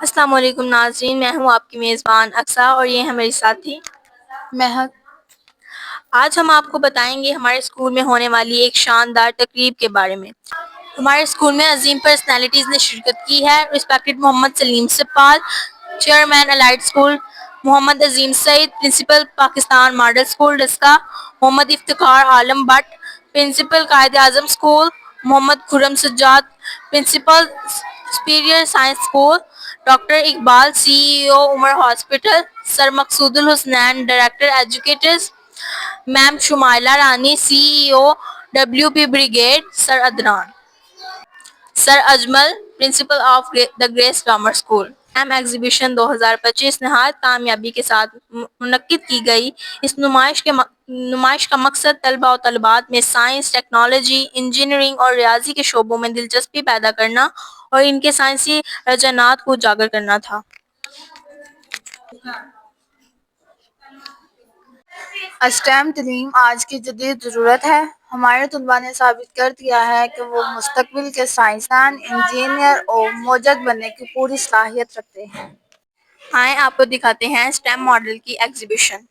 अस्सलाम वालेकुम नाज़रीन, मैं हूँ आपकी मेज़बान अक्सा और ये है मेरी साथी महक। आज हम आपको बताएंगे हमारे स्कूल में होने वाली एक शानदार तकरीब के बारे में। हमारे स्कूल में अजीम पर्सनालिटीज़ ने शिरकत की है। Respected Mohammad Salim Sappal, chairman Allied School, Mohammad Azim Saeed, principal Pakistan Model School Daska, Mohammad Iftikhar Alam Bhatt, principal Quaid Azam School, Mohammad Khurram Sajjad, principal Superior Science School, doctor Iqbal CEO Umar Hospital, sir Maqsoodul Husnain director Educators, ma'am Shumaila Rani CEO WP Brigade, sir Adnan, sir Ajmal principal of the Grace Grammar School. M exhibition 2025 नहायत कामयाबी के साथ मुनक्किद की गई। इस नुमाइश का मकसद तलबा और तलबात में साइंस, टेक्नोलॉजी, इंजीनियरिंग और रियाजी के शोबों में दिलचस्पी पैदा करना और इनके साइंसी रुझानात को उजागर करना था। स्टेम तलीम आज की जदीद ज़रूरत है। हमारे तलबा ने साबित कर दिया है कि वो मुस्तकबिल के साइंसदान, इंजीनियर और मौजद बनने की पूरी सलाहियत रखते हैं। आए आपको दिखाते हैं स्टेम मॉडल की एग्जीबिशन।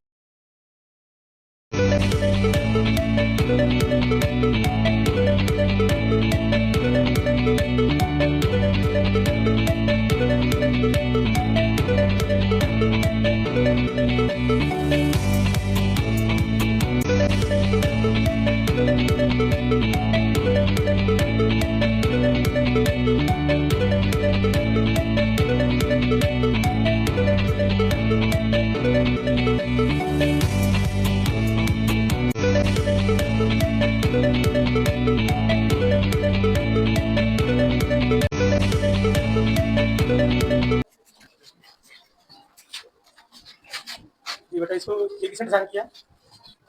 ये बेटा इसको ये किसने डिजाइन किया?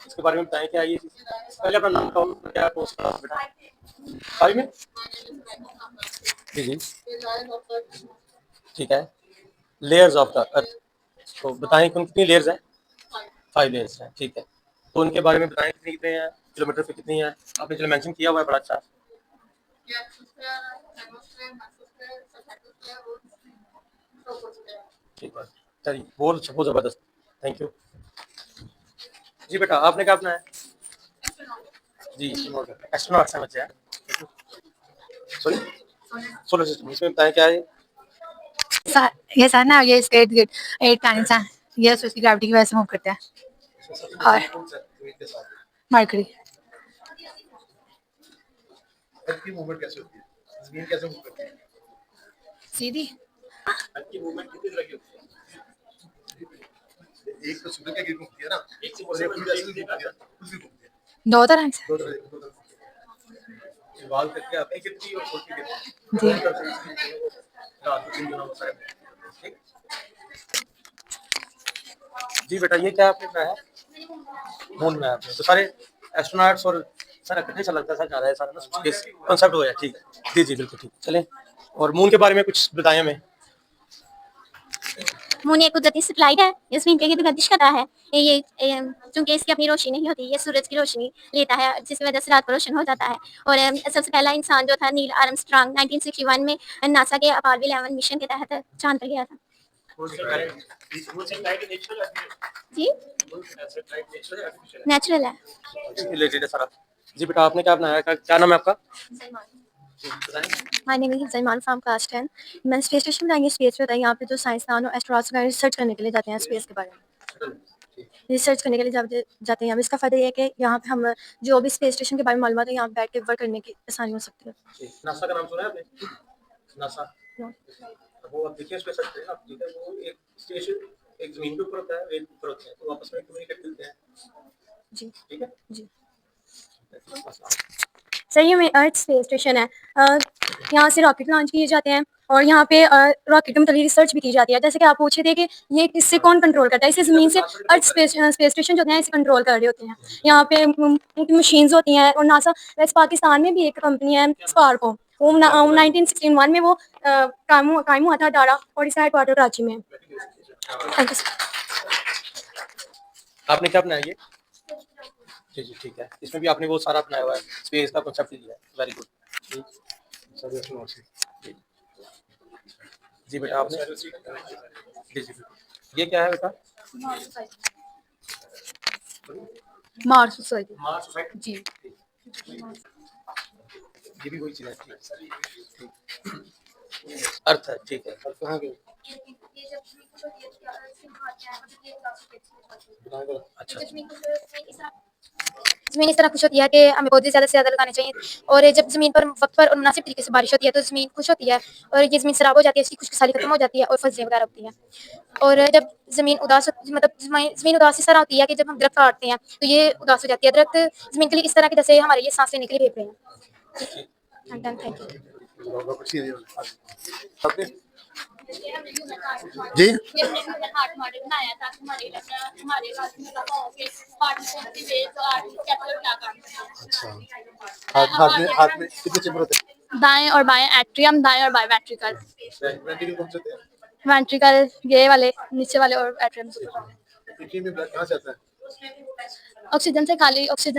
इसके बारे में बताएं क्या ये चीज। पहले अपना नाम बताओ, क्या पोस्ट करा बेटा? फाइव में जी जी ठीक है। लेयर्स ऑफ द अर्थ, तो बताएं कौन कितनी लेयर्स हैं? 5 लेयर्स हैं, ठीक है। तो उनके बारे में बताएं कितनी कितने हैं, किलोमीटर पे कितनी है? आपने चलो मेंशन किया हुआ है, बड़ा अच्छा। ठीक है, चलिए बहुत बहुत जबरदस्त, थैंक यू जी। बेटा आपने क्या अपना है? जी एस्ट्रोनॉट से बच्चे हैं, सॉरी सोलर सिस्टम, इसमें बताएं क्या है? ये सर ना, ये इसके इर्द गिर्द 8 प्लैनेट्स हैं। ये उसकी ग्रेविटी की वजह से मूव करते हैं। और मरकरी की मूवमेंट कैसे होती है? जमीन कैसे मूव करती है? सीधी की मूवमेंट कितनी तरह की होती है? एक तो सूर्य के गिर घूमती है ना, एक से ऐसे घूमती है, कुछ भी घूमती है। दो तरह से दो तरह इवाल्व करके आती है कितनी और छोटी कितनी। जी। हाँ तो तीन दोनों सारे ठीक। जी बेटा ये क्या आपने बनाया है? मून में आपने तो सारे एस्ट्रोनॉट्स और सारा इकट्ठे चल लगता है, जा रहा है सारा ना स्पेस कांसेप्ट हो गया, ठीक है जी जी बिल्कुल ठीक। चलें और मून के बारे में कुछ बताएं हमें। मून एक कुदरती सैटेलाइट है, ये ज़मीन के गिर्द गर्दिश करता है। ये चूंकि इसकी अपनी रोशनी नहीं होती, ये सूरज की रोशनी लेता है, जिसकी वजह से रात को रोशन हो जाता है। और सबसे पहला इंसान जो था नील आर्मस्ट्रांग 1961 में नासा के अपोलो 11 मिशन के तहत चांद पर गया था। जी नेचुरल है। रिलेटेड है सारा। जी बेटा आपने क्या बनाया, क्या नाम है आपका? My name is Salman from class 10। मैं स्पेस स्टेशन में आएंगे, स्पेस होता है यहाँ पे जो साइंसदान और एस्ट्रोनॉट्स वगैरह रिसर्च करने के लिए जाते हैं स्पेस के बारे में। रिसर्च करने के लिए जाते हैं यहाँ पे। इसका फ़ायदा ये है कि यहाँ पे हम जो भी स्पेस स्टेशन के बारे में मालूमात है, यहाँ पे बैठ के वर्क करने की आसानी हो सकती है। नासा का नाम सुना है आपने? नासा वो आप देखिए उसपे सर्च करें आप, ठीक है। वो एक स्टेशन एक जमीन के ऊपर होता है, एक ऊपर होता है, तो आपस में कम्युनिकेट करते हैं। जी ठीक है जी सर, ये में अर्थ स्पेस स्टेशन है। यहाँ से रॉकेट लॉन्च किए जाते हैं और यहाँ पे रॉकेट में मतलब रिसर्च भी की जाती है। जैसे कि आप पूछे थे कि ये किससे कौन कंट्रोल करता है, इसे ज़मीन से अर्थ स्पेस स्टेशन जो है इसे कंट्रोल कर रहे होते हैं। यहाँ पे उनकी मशीन्स होती हैं। और नासा वैसे पाकिस्तान में भी एक कंपनी है स्पार्को, वो 1961 में वो कायम हुआ था अडारा, और इसका हेडक्वार्टर कराची में है। Thank you sir. आपने क्या बनाया ये? जी जी ठीक है, इसमें भी आपने वो सारा अपनाया हुआ है, स्पेस का कॉन्सेप्ट लिया है, वेरी गुड। जी बेटा आपने जी जी ये क्या है बेटा मार्च सोसाइटी मार्च सोसाइटी जी ये भी वही चीज है अर्थ है ठीक है और कहाँ गए अच्छा ज़मीन इस तरह खुश होती है कि हमें पौधे ज़्यादा से ज़्यादा लगाने चाहिए और जब ज़मीन पर वक्त पर और मुनासिब तरीके से बारिश होती है तो ज़मीन खुश होती है और ये ज़मीन खराब हो जाती है, इसकी खुशहाली खत्म हो जाती है और फसलें वगैरह उगती हैं। और जब ज़मीन उदास मतलब ज़मीन उदास इस तरह होती है कि जब हम दरख्त काटते हैं तो ये उदास हो जाती है। दरख्त ज़मीन के लिए इस तरह की जैसे हमारे ये सांस लेने के लिए फेफड़े हैं। Thank you. आपने जी अच्छा हाथ में कितने चेम्बर होते हैं दाएं और बाएं एट्रियम, दाएं और बाएं वेंट्रिकल। वेंट्रिकल कौन से होते हैं वेंट्रिकल ये वाले नीचे वाले और एट्रियम किडनी में ब्लड कहाँ से आता है ऑक्सीजन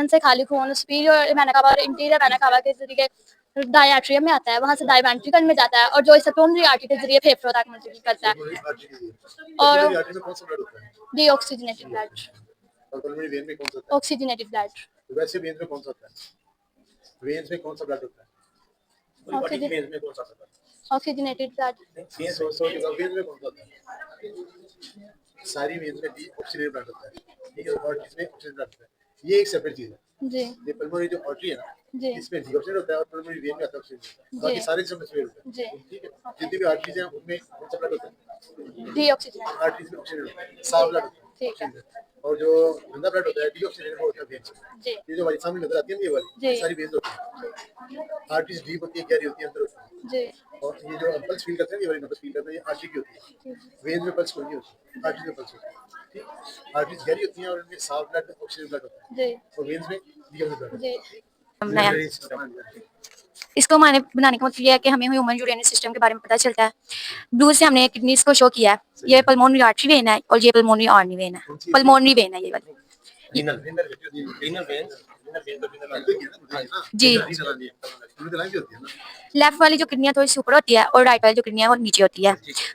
से खाली खून सुपीरियर वेना कावा और इंटीरियर वेना कावा के जरिए दाएं एट्रियम में आता है, वहां से दाएं वेंट्रिकल में जाता है और जो इसे पल्मोनरी आर्टरी के जरिए फेफड़ों तक मुंतकिल करता है पल्मोनरी आर्टरी के लिए और पल्मोनरी आर्टरी में कौन सा ब्लड होता है डीऑक्सीजनेटेड ब्लड। और पल्मोनरी वेन में कौन सा होता ऑक्सीजनेटेड ब्लड। है वैसे वेन्स में कौन सा होता है वेन्स में कौन सा ब्लड होता है वेन्स में कौन सा होता है ऑक्सीजनेटेड ब्लड। वेन्स में कौन सा होता है सारी वेन्स में डीऑक्सीजनेटेड ब्लड होता है ठीक है और इसमें ऑक्सीजन ब्लड होता है ये एक सेपरेट चीज है जी ये पल्मोनरी जो आर्टरी है ना जी इसमें डीऑक्सीजन होता है और पल्मोनरी वेन में आता है ऑक्सीजन बाकी सारे जिसमें ऑक्सीजन होता जी है ठीक है जितनी भी आर्टरीज हैं उनमें कौन सा ब्लड होता है डीऑक्सीजनेटेड आर्टरीज में ऑक्सीजन होता है साफ ब्लड होता है ठीक है ऑक्सीजन और जो गंदा ब्लड होता है डीऑक्सीजन वो होता है वेन से जी ये जो हमारी सामने नजर आती है ना ये वाली जी। सारी वेन्स होती है आर्टरीज डीप होती है गहरी होती है अंदर होती है जी और ये जो पल्स फील करते हैं ये वाली नंबर फील करते हैं ये आर्टरी की होती है वेन्स में पल्स कोई नहीं होती आर्टरीज में पल्स होती है ठीक आर्टरीज गहरी होती हैं और इनमें साफ ब्लड ऑक्सीजन ब्लड होता है जी और वेन्स में डीऑक्सीजन ब्लड जी। होता है इसको बनाने का मतलब ये है कि हमें ह्यूमन यूरेनियस सिस्टम के बारे में पता चलता है। ब्लू से हमने किडनीज को शो किया है, ये पल्मोनरी आर्टरी वेन है और ये पल्मोनरी आर्टरी वेन है, पल्मोनरी वेन है ये वाली। रीनल रीनल वेन्स जी लेफ्ट वाली जो किडनियाँ थोड़ी सी ऊपर होती है और राइट वाली जो किडनियाँ वो नीचे होती है।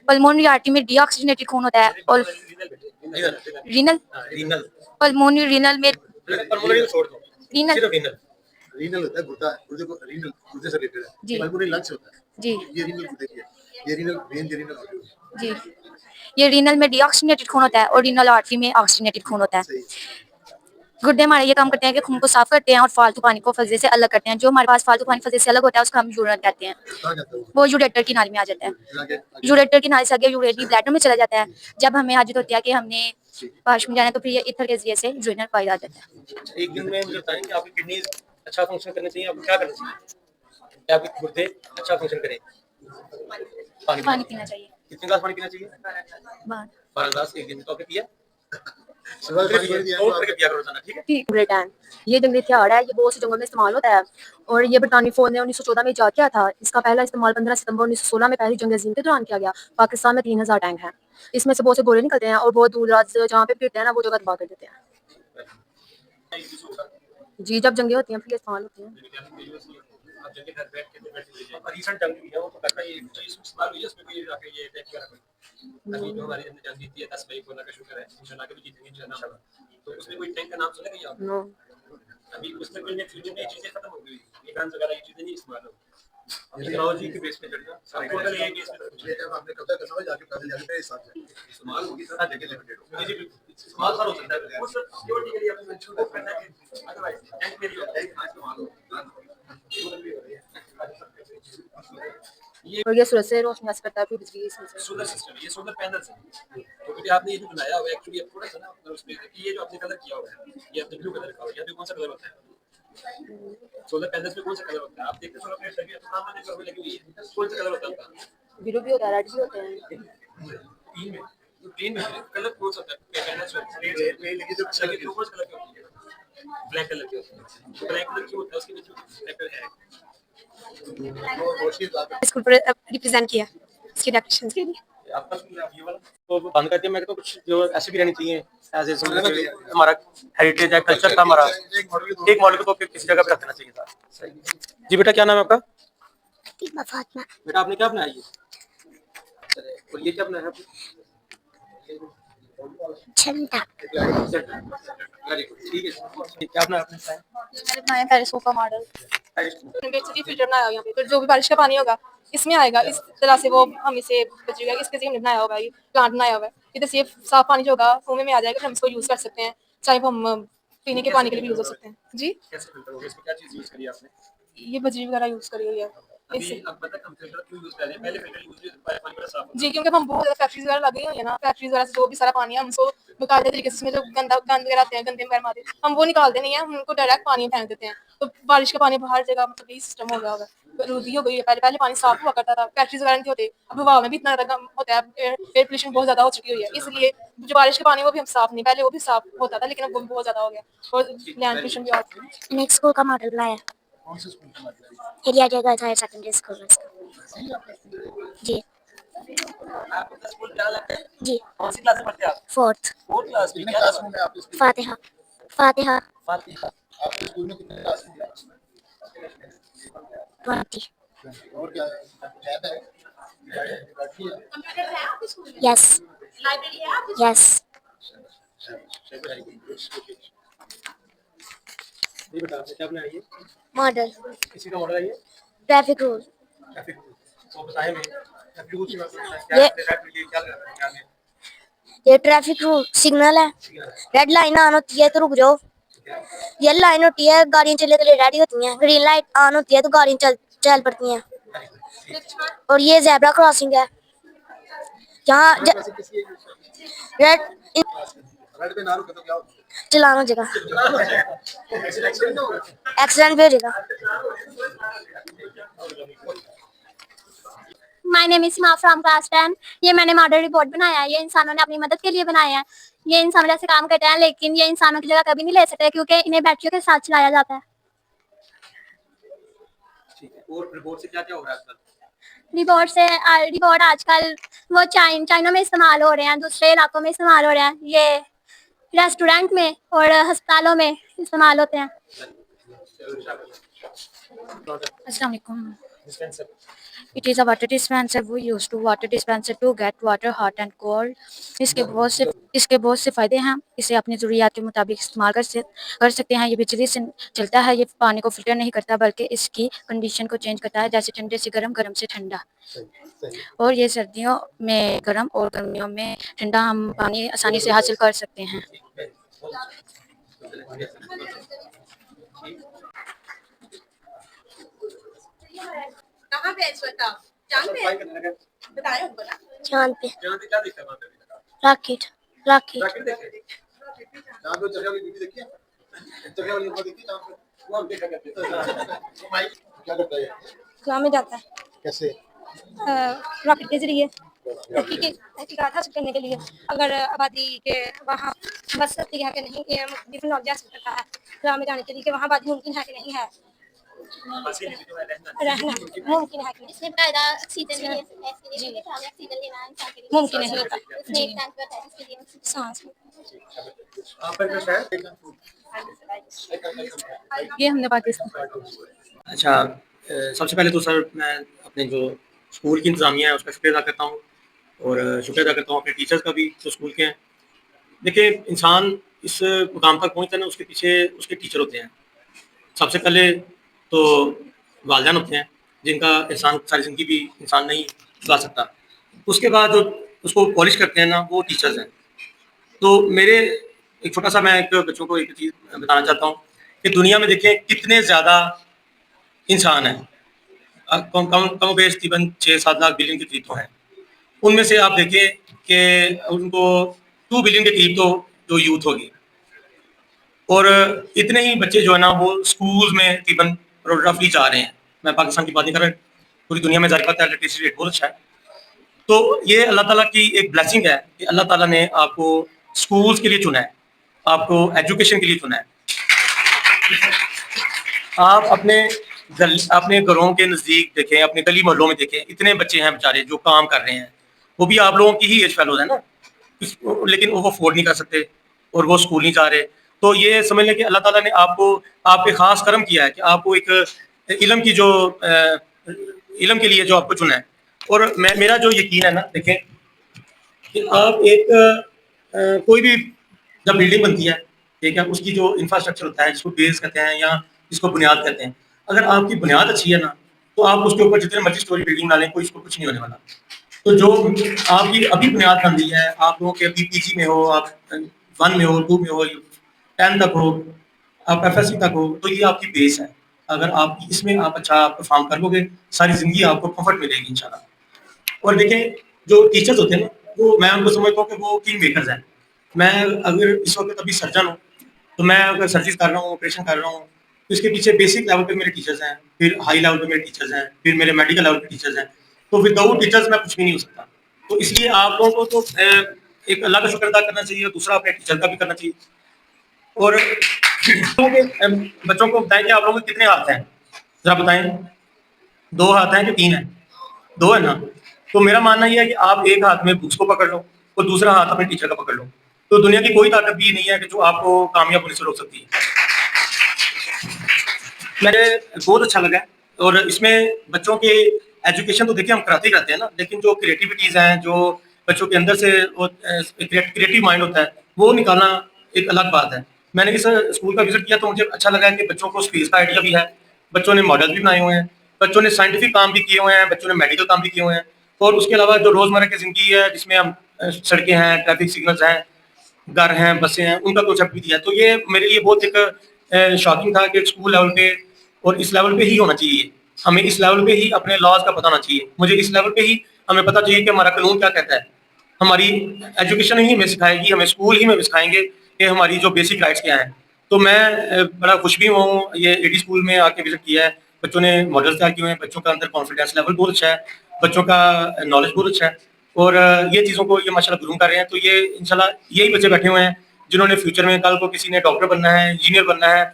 पल्मोनरी आर्टरी में डीऑक्सीजनेटेड खून होता है और रीनल रीनल पल्मोनरी रीनल में पल्मोनरी छोड़ दो रीनल सिर्फ रीनल रीनल होता है गुर्दा गुर्दे को रीनल गुर्दे से रिलेटेड है जी। पल्मोनरी लंग्स होता है जी ये रीनल गुर्दे की है ये रीनल वेन रीनल आर्टरी जी ये रीनल में डीऑक्सीजनेटेड खून होता है और रीनल आर्टरी में ऑक्सीजनेटेड खून होता है। सही गुर्दे हमारे ये काम करते हैं कि खून को साफ करते हैं और फालतू पानी को फजले से अलग करते हैं। जो हमारे पास फालतू पानी फजले से अलग होता है उसका हम यूरेट कहते हैं, कहाँ जाता है वो यूरेटर की नाली में आ जाता है। आगे यूरेटर की नाली से आगे यूरेटरी ब्लैडर में चला जाता है। जब हमें हाजत होती है कि हमने वॉशरूम जाना है तो फिर ये इथर के जरिए से यूरिनल पाया जाता है। एक दिन में मुझे बताएं कि आपकी किडनी अच्छा फंक्शन करने चाहिए आपको क्या करना चाहिए कि आपके गुर्दे अच्छा फंक्शन करें पानी पीना चाहिए कितने गिलास पानी पीना चाहिए बाहर 12 गिलास एक दिन तो आपने पिया सुबह पानी भर दिया तो करके पिया करो रोजाना ठीक है ग्रेट है। ये जंगली हथियार है, ये बहुत से जंगल में इस्तेमाल होता है और ये बरतानी फौज ने 1914 में इजाद किया था। इसका पहला इस्तेमाल 15 सितंबर 1916 में पहली जंग अजीम के दौरान किया गया। पाकिस्तान में 3000 टैंक हैं, इसमें से बहुत से गोले निकलते हैं और बहुत दूर दराज जहाँ पे फिरते हैं ना वो जगह तबाह कर देते हैं। जी जब जंगे होती हैं फिर ये इस्तेमाल होती हैं। आप जल्दी घर बैठ के रीसेंट जंग हुई है वो तो करता है ये इस्तेमाल हुई है उसमें कोई आके ये तय किया कोई अभी जो हमारी हमने जंग जीती है 10 मई को ना का शुक्र है इंशाल्लाह के भी जीतेंगे इंशाल्लाह तो उसमें कोई टैंक का नाम सुना क्या आपने नो अभी मुस्तकबिल में फ्यूचर में ये चीजें खत्म हो गई ये गान वगैरह ये चीजें नहीं इस्तेमाल हो टेक्नोलॉजी के बेस पे चलना सारा टोटल ये बेस पे जब आपने कब्जा करना हो जाके पैदल जाके मेरे साथ जाए इस्तेमाल होगी सारा जगह लिमिटेड हो जी बिल्कुल इस्तेमाल हर हो सकता है उस सिक्योरिटी के लिए अपने मेंशन करना है अदरवाइज टैंक मेरी होता है इस्तेमाल हो और ये सूरज से रोशनी हासिल करता है फिर बिजली इसमें से। सोलर सिस्टम ये सोलर पैनल है तो क्योंकि आपने ये जो बनाया हुआ है एक्चुअली थोड़ा सा ना मतलब उसमें ये जो आपने कलर किया हुआ है ये आपने ब्लू कलर का हुआ है ये कौन सा कलर होता है सोलर पैनल्स में कौन सा कलर होता है आप देखते सोलर पैनल लगी है तो सामने जो लगी हुई है कौन सा कलर होता है ब्लू भी होता है रेड भी होते हैं। तीन में तो प्लेन में कलर कौन सा होता है पैनल्स में मेरी लगी जो लगी तो कौन सा कलर की होती है ब्लैक कलर की होती है ब्लैक कलर क्यों होता है उसके पीछे फैक्टर है रोशनी लाकर स्कूल पर रिप्रेजेंट किया इसकी डेकोरेशन के लिए। आपका स्कूल है ये वाला तो बंद करते हैं मैं तो कुछ जो ऐसे भी रहनी चाहिए एज ए हमारा हेरिटेज है कल्चर था हमारा एक मॉडल को तो किसी जगह पे रखना चाहिए था सही जी बेटा क्या नाम है आपका फातिमा बेटा आपने क्या बनाया ये है। और ये क्या बनाया है आपने? झंडा। वेरी गुड, ठीक है। क्या बनाया आपने? मैंने बनाया पेरिस्कोप का मॉडल। बेसिकली फिल्टर बनाया हुआ यहाँ पे, फिर जो भी बारिश का पानी होगा इसमें आएगा, इस तरह से वो हम इसे बचेगा, इसके लिए हमने बनाया होगा, ये प्लांट बनाया हुआ है। इधर से ये साफ पानी जो होगा कुएं में आ जाएगा, हम इसको यूज कर सकते हैं, चाहे वो हम पीने के पानी के लिए भी यूज हो सकते हैं। जी, कैसे फिल्टर होगा? इसमें क्या चीज यूज करी आपने? ये बजरी वगैरह यूज करी हुई है अभी इससे। अब पता हम फिल्टर क्यों यूज कर रहे हैं? पहले फिल्टर यूज नहीं होता, पानी बड़ा साफ होता जी, क्योंकि अब हम बहुत ज़्यादा फैक्ट्रीज वगैरह लगी हुई है ना, फैक्ट्रीज वगैरह से जो भी सारा पानी है हम उसको बेकायदे तरीके से उसमें जो गंद वगैरह आते हैं, गंदे वगैरह आते हैं, हम वो निकालते नहीं है, हम उनको डायरेक्ट पानी में फेंक देते हैं। तो बारिश का पानी हर जगह मतलब यही सिस्टम हो गया होगा, रूदी हो गई है। पहले पहले पानी साफ हुआ करता था, फैक्ट्रीज वगैरह नहीं होते, अब हवा में भी इतना ज़्यादा होता है, एयर पोल्यूशन बहुत ज़्यादा हो चुकी हुई है, इसलिए जो बारिश का पानी वो भी हम साफ नहीं, पहले वो भी साफ होता था लेकिन अब वो भी बहुत ज़्यादा हो गया और लैंड पोल्यूशन भी आता है। नेक्स्ट स्कूल का मॉडल बनाया, कौन से स्कूल का मतलब है? एरिया जगह हायर सेकेंडरी स्कूल में इसका। जी आपका स्कूल क्या लगता है? जी, कौन सी क्लास में पढ़ते हैं आप? 4th। फोर्थ क्लास में। कितने क्या क्लास नाम में है? आपके स्कूल? फातिहा। फातिहा फातिहा। आपके स्कूल में कितने क्लास में? 20। और क्या लैब है? बैठिए। Yes yes. जी बेटा, आपने क्या बनाया ये? मॉडल किसी का मॉडल है ये? Traffic rule. Traffic rule. तो बताएं हमें ट्रैफिक रूल की बात करें, ये- क्या लगा रहा है क्या है? ये ट्रैफिक रूल सिग्नल है, रेड लाइन ऑन होती है तो रुक जाओ, येलो लाइन होती है गाड़ियां चलने के लिए रेडी होती हैं, ग्रीन लाइट ऑन होती है तो गाड़ियां चल पड़ती हैं। और ये जेब्रा क्रॉसिंग है, यहाँ रेड रेड पे ना रुके तो क्या होगा? चलान हो जाएगा, एक्सीडेंट होगा। एक्सीडेंट भी हो जाएगा। My name is Seema from class 10। ये मैंने मॉडल रिपोर्ट बनाया है, ये इंसानों ने अपनी मदद के लिए बनाया है। ये इंसानों जैसे काम करते हैं लेकिन ये इंसानों की जगह कभी नहीं ले सकते क्योंकि इन्हें बैटरियों के साथ चलाया जाता है। ठीक है। और रिपोर्ट से क्या-क्या हो रहा है आजकल? रिपोर्ट आजकल वो चाइना में इस्तेमाल हो रहे हैं, दूसरे इलाकों में इस्तेमाल हो रहे हैं, ये रेस्टोरेंट में और अस्पतालों में इस्तेमाल होते हैं। Assalamualaikum. Dispenser. It is a water dispenser. We use to water dispenser to get water hot and cold. इसके बहुत से फ़ायदे हैं। इसे अपनी ज़रूरियात के मुताबिक इस्तेमाल कर सकते हैं। ये बिजली से चलता है। ये पानी को फ़िल्टर नहीं करता बल्कि इसकी कंडीशन को चेंज करता है, जैसे ठंडे से गर्म, गर्म से ठंडा। और ये सर्दियों में गर्म और गर्मियों में ठंडा हम पानी आसानी से हासिल कर सकते हैं। कहाँ पे है इस वक्त आप? चांद पे? बताएं हमको ना। चांद पे चांद पे क्या दिखता है वहाँ पे? Rocket rocket. रॉकेट देखे? चांद पे चढ़ने वाली वीडियो देखी है? चढ़ने वाली वीडियो देखी चांद पे? वो हम देखा करते थे। वो माइक क्या करता है? खुला में जाता है कैसे? रॉकेट के जरिए तहकीकात हासिल करने के लिए। अगर आबादी के वहाँ बस सकती है कि नहीं, ये डिफरेंट नॉलेज हासिल करता है खुला में जाने के लिए कि वहाँ आबादी मुमकिन है कि नहीं है, रहना मुमकिन है कि नहीं, इसमें बकायदा ऑक्सीजन लेनी है, ऑक्सीजन लेना है इंसान के लिए मुमकिन नहीं होता। इसमें एक टैंक होता है इसके लिए सांस आपका इंटरेस्ट है? ये हमने पाकिस्तान अच्छा, सबसे पहले तो सर मैं अपने जो स्कूल की इंतज़ामिया है उसका शुक्रिया अदा करता हूँ और शुक्रिया अदा करता हूँ अपने टीचर्स का भी जो स्कूल के हैं। देखिए, इंसान इस मुकाम तक पहुँचता है ना, उसके पीछे उसके टीचर होते हैं। सबसे पहले तो वालिदैन होते हैं जिनका एहसान सारी ज़िंदगी भी इंसान नहीं भुला सकता। उसके बाद जो उसको पॉलिश करते हैं ना, वो टीचर्स हैं। तो मेरे एक छोटा सा मैं एक बच्चों को एक चीज़ बताना चाहता हूँ कि दुनिया में देखें कितने ज़्यादा इंसान हैं, कम बेश तकरीबन 6-7 लाख बिलियन के करीब तो हैं। उनमें से आप देखें कि उनको 2 बिलियन के करीब तो जो यूथ होगी, और इतने ही बच्चे जो है ना वो स्कूल में तकरीबन रफली जा रहे हैं। मैं पाकिस्तान की बात नहीं कर रहा, पूरी दुनिया में ज़ाहिर बात है लिटरेसी रेट बहुत अच्छा है। तो ये अल्लाह ताला की एक ब्लेसिंग है कि अल्लाह ताला ने आपको स्कूल्स के लिए चुना है, आपको एजुकेशन के लिए चुना है। आप अपने घरों के नज़दीक देखें, अपने गली मोहल्लों में देखें, इतने बच्चे हैं बेचारे जो काम कर रहे हैं, वो भी आप लोगों की ही एज फेलोज है ना, लेकिन वो अफोर्ड नहीं कर सकते और वो स्कूल नहीं जा रहे। तो ये समझ लें कि अल्लाह ताला ने आपको आप पे ख़ास करम किया है कि आपको एक इल्म की जो इल्म के लिए जो आपको चुना है। और मेरा जो यकीन है ना, देखें कि आप एक कोई भी जब बिल्डिंग बनती है, ठीक है, उसकी जो इंफ्रास्ट्रक्चर होता है, जिसको बेस कहते हैं या जिसको बुनियाद कहते हैं, अगर आपकी बुनियाद अच्छी है ना, तो आप उसके ऊपर जितने मर्जी स्टोरी बिल्डिंग बना लें, कोई इसको कुछ नहीं होने वाला। तो जो आपकी अभी बुनियाद बन रही है, आप लोगों के अभी पीजी में हो, आप 1 में हो, 2 में हो, 10 तक हो, आप एफएससी तक हो, तो ये आपकी बेस है। अगर आप इसमें आप अच्छा परफॉर्म कर लोगे, सारी जिंदगी आपको कंफर्ट मिलेगी इंशाल्लाह। और देखें, जो टीचर्स होते हैं ना, वो मैं उनको समझता हूँ कि वो किंग मेकर्स हैं। मैं अगर इस वक्त अभी सर्जन हूँ, तो मैं अगर सर्जरी कर रहा हूँ, ऑपरेशन कर रहा हूँ, तो इसके पीछे बेसिक लेवल पे मेरे टीचर्स हैं, फिर हाई लेवल पे मेरे टीचर्स हैं, फिर मेरे मेडिकल लेवल पे टीचर्स हैं। तो विदाउट टीचर्स मैं कुछ भी नहीं हो सकता। तो इसलिए आप लोगों को तो एक अल्लाह का शुक्र अदा करना चाहिए, और दूसरा अपने टीचर का भी करना चाहिए। और बच्चों को बताएं कि आप लोगों के कितने हाथ हैं, जरा बताएं। 2 हाथ हैं कि 3 हैं? 2 है ना? तो मेरा मानना ये है कि आप एक हाथ में बुक्स को पकड़ लो और दूसरा हाथ अपने टीचर का पकड़ लो। तो दुनिया की कोई ताकत भी नहीं है कि जो आपको कामयाब होने से रोक सकती है। मुझे बहुत अच्छा लगा। और इसमें बच्चों के एजुकेशन तो देखिए हम कराते ही रहते हैं ना, लेकिन जो क्रिएटिविटीज़ हैं, जो बच्चों के अंदर से वो क्रिएटिव माइंड होता है, वो निकालना एक अलग बात है। मैंने इस स्कूल का विजिट किया तो मुझे अच्छा लगा कि बच्चों को स्पेस का आइडिया भी है, बच्चों ने मॉडल भी बनाए हुए हैं, बच्चों ने साइंटिफिक काम भी किए हुए हैं, बच्चों ने मेडिकल काम भी किए हुए हैं। और उसके अलावा जो रोज़मर्रा की ज़िंदगी है, जिसमें हम सड़कें हैं, ट्रैफिक सिग्नल्स हैं, घर हैं, बसें हैं, उनका कॉन्सेप्ट भी दिया। तो ये मेरे लिए बहुत एक शॉकिंग था कि स्कूल लेवल पे और इस लेवल पे ही होना चाहिए। हमें इस लेवल पे ही अपने लॉज का पता होना चाहिए। मुझे इस लेवल पे ही हमें पता चाहिए कि हमारा कानून क्या कहता है। हमारी एजुकेशन ही हमें सिखाएगी, हमें स्कूल ही हमें सिखाएंगे कि हमारी जो बेसिक राइट्स क्या हैं। तो मैं बड़ा खुश भी हूँ, ये एडी स्कूल में आके विजिट किया है। बच्चों ने मॉडल्स तैयार किए हुए हैं, बच्चों का अंदर कॉन्फिडेंस लेवल बहुत अच्छा है, बच्चों का नॉलेज बहुत अच्छा है, और ये चीज़ों को ये माशाल्लाह ग्रूम कर रहे हैं। तो ये इंशाल्लाह यही बच्चे बैठे हुए हैं जिन्होंने फ्यूचर में, कल को किसी ने डॉक्टर बनना है, इंजीनियर बनना है,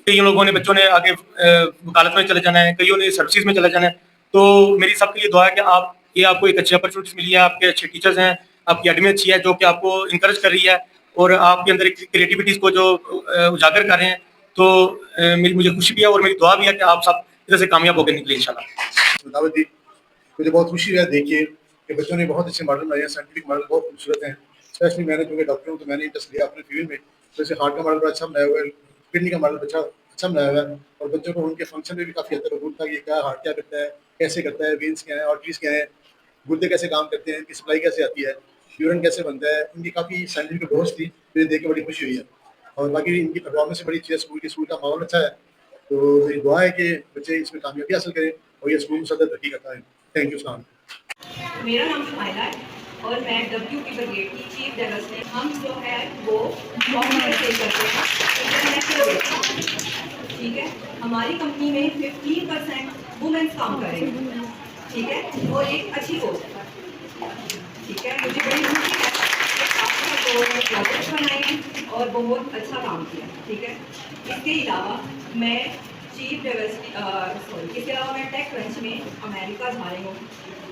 कई लोगों ने, बच्चों ने आगे वकालत में चले जाना है, कईयों ने सर्विसेज में चले जाना है। तो मेरी सबके लिए दुआ है कि आपको एक अच्छी अपॉर्चुनिटी मिली है, आपके अच्छे टीचर्स हैं, आपकी एकेडमी अच्छी है जो कि आपको इंकरेज कर रही है और आपके अंदर क्रिएटिविटीज़ को जो उजागर कर रहे हैं। तो मुझे खुशी भी है और मेरी दुआ भी है कि आप सब इधर से कामयाब होकर निकले इंशाल्लाह। दावत दी, मुझे बहुत खुशी है देखिए कि बच्चों ने बहुत अच्छे मॉडल बनाए हैं, साइंटिफिक मॉडल बहुत खूबसूरत हैं। स्पेशली मैंने चूँकि डॉक्टर हूँ तो मैंने इंटरेस्ट लिया अपने फील्ड में, तो जैसे हार्ट का मॉडल बड़ा अच्छा बनाया हुआ है, किडनी का मॉडल अच्छा बनाया हुआ है, और बच्चों को उनके फंक्शन में भी काफ़ी हद तक वजूद था कि क्या हार्ट क्या करता है, कैसे करता है, वेन्स क्या है, आर्टरीज क्या है, गुर्दे कैसे काम करते हैं, इनकी सप्लाई कैसे आती है, यूरिन कैसे बनता है, इनकी काफ़ी साइंटिफिक बहस थी, मुझे देख के बड़ी खुशी हुई है। और बाकी इनकी परफॉर्मेंस से बड़ी अच्छी है, स्कूल का माहौल अच्छा है। तो मेरी दुआ है कि बच्चे इसमें कामयाबी हासिल करें और ये स्कूल मुसद्दर तरक्की करता है। थैंक यू सलाम। मेरा नाम शुमाइला है और मैं WP ब्रिगेड की चीफ डेवलपर हूँ। हम जो है वो सॉफ्टवेयर सेल करते हैं इंटरनेशनल बेस, ठीक है। हमारी कंपनी में 15% वुमेन्स काम करेंगे, ठीक है, और एक अच्छी पोस्ट है, ठीक है। मुझे बड़ी खुशी है कि आपने जो प्रोजेक्ट बनाए हैं और बहुत अच्छा काम किया, ठीक है। इसके अलावा मैं इसके अलावा मैं टेक क्रंच में अमेरिका जा रही हूँ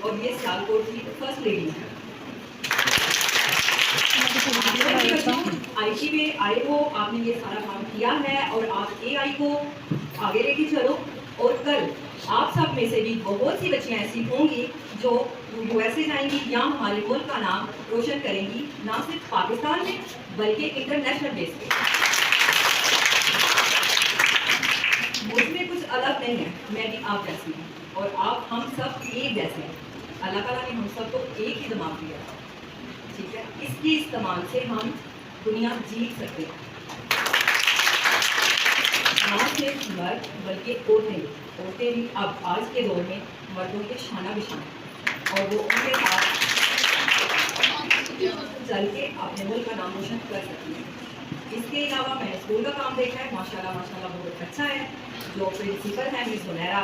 और ये सियालकोट की फर्स्ट लेडी है। IT में आए हो, आपने ये सारा काम किया है और आप AI को आगे लेके चलो, और कल आप सब में से भी बहुत सी बच्चियाँ ऐसी होंगी जो USA जाएंगी या हमारे मुल्क का नाम रोशन करेंगी, ना सिर्फ पाकिस्तान में बल्कि इंटरनेशनल बेस पे। मुझमें कुछ अलग नहीं है, मैं भी आप जैसी हूँ और आप हम सब एक जैसे हैं। अल्लाह ताला ने हम सबको एक ही दिमाग दिया, ठीक है। इसके इस्तेमाल से हम दुनिया जीत सकते हैं, ना सिर्फ मर्द बल्कि औरतें भी अब आज के दौर में मर्दों के शाना बिशाना और वो उनके साथ चल के अपने मुल्क का नाम रोशन कर सकती हैं। इसके अलावा मैंने स्कूल का काम देखा है, माशाल्लाह बहुत अच्छा है। जो प्रिंसिपल है मिस हुनैरा,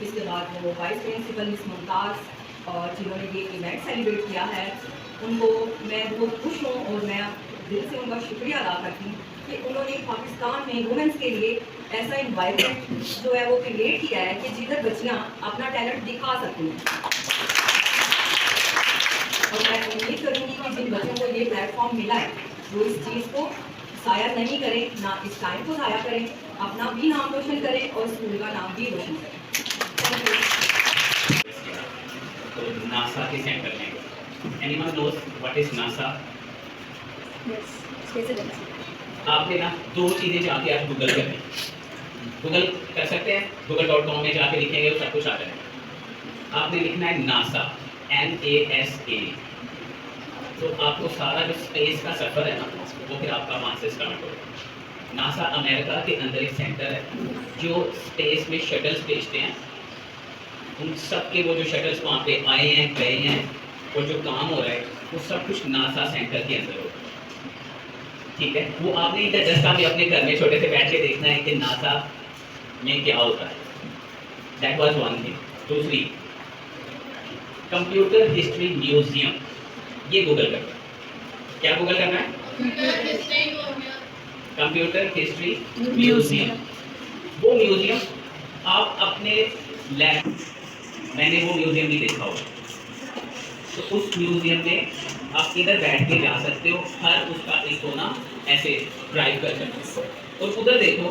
इसके बाद वो वाइस प्रिंसिपल मिस मुमताज़, और जिन्होंने ये इवेंट सेलिब्रेट किया है, उनको मैं बहुत खुश हूँ और मैं दिल से उनका शुक्रिया अदा करती हूँ कि उन्होंने पाकिस्तान में वुमेंस के लिए ऐसा इन्वायरमेंट जो है वो क्रिएट किया है कि जिधर बच्चियाँ अपना टैलेंट दिखा सकती हैं। और मैं उम्मीद करूँगी कि जिन बच्चों को ये प्लेटफॉर्म मिला है वो इस चीज़ को ज़ाया नहीं करें, ना इस टाइम को ज़ाया करें, अपना भी नाम रोशन करें और स्कूल का नाम भी रोशन करें। Thank you. नासा के सेंटर में। Anyone knows what is NASA? आपने ना दो चीज़ें जाके आप गूगल करें, गूगल कर सकते हैं, google.com में जाके लिखेंगे तो सब कुछ आ जाएगा। आपने लिखना है नासा, NASA, तो आपको सारा जो स्पेस का सफ़र है ना वो फिर आपका वहाँ से स्टार्ट होगा। नासा अमेरिका के अंदर एक सेंटर है जो स्पेस में शटल्स भेजते हैं, उन सब के वो जो शटल्स वहाँ पे आए हैं गए हैं और जो काम हो रहा है वो सब कुछ नासा सेंटर के अंदर होगा। ठीक है, वो आपने इधर जस्ट आपने अपने घर में छोटे से बैठ के देखना है कि नासा में क्या होता है। That was one thing. दूसरी, कंप्यूटर हिस्ट्री म्यूजियम, ये गूगल करना है। क्या गूगल करना है? Computer history museum. वो म्यूजियम आप अपने लैब, मैंने वो म्यूजियम भी देखा होगा, तो उस म्यूजियम में आप इधर बैठ के जा सकते हो, हर उसका एक कोना ऐसे ड्राइव कर सकते हो और उधर देखो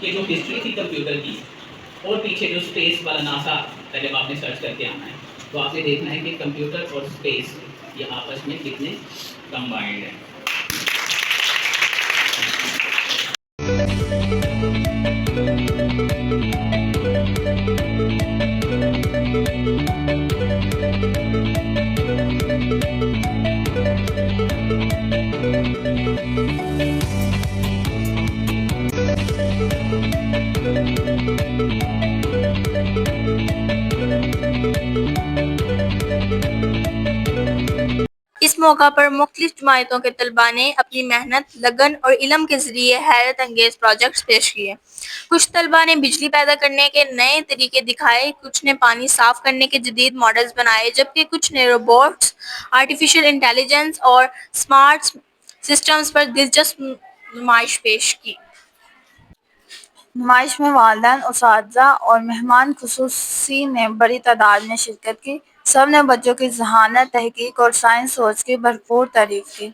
कि जो हिस्ट्री थी कंप्यूटर की और पीछे जो स्पेस वाला नासा का जब आपने सर्च करके आना है तो आपने देखना है कि कंप्यूटर और स्पेस ये आपस में कितने कंबाइंड हैं। इस मौका पर मुख्तलिफ जमायतों के तलबा ने अपनी मेहनत, लगन और इल्म के जरिए हैरत अंगेज प्रोजेक्ट्स पेश किए। कुछ तलबा ने बिजली पैदा करने के नए तरीके दिखाए, कुछ ने पानी साफ करने के जदीद मॉडल्स बनाए, जबकि कुछ ने रोबोट्स, आर्टिफिशियल इंटेलिजेंस और स्मार्ट सिस्टम्स पर दिलचस्प नुमाइश पेश की। नुमाइश में वालिदैन, उस्ताज़ा और मेहमान खुसूसी ने बड़ी तादाद में शिरकत की। सब ने बच्चों की ज़हानत, तहकीक और साइंस सोच की भरपूर तारीफ की।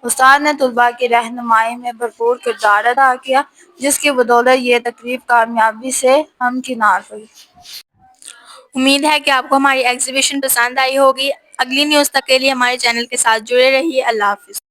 उस्ताद ने तुलबा की रहनुमाई में भरपूर किरदार अदा किया, जिसकी बदौलत ये तकरीब कामयाबी से हमकिनार हुई। उम्मीद है कि आपको हमारी एग्जीबिशन पसंद आई होगी। अगली न्यूज़ तक के लिए हमारे चैनल के साथ जुड़े रहिए। अल्लाह हाफिज़।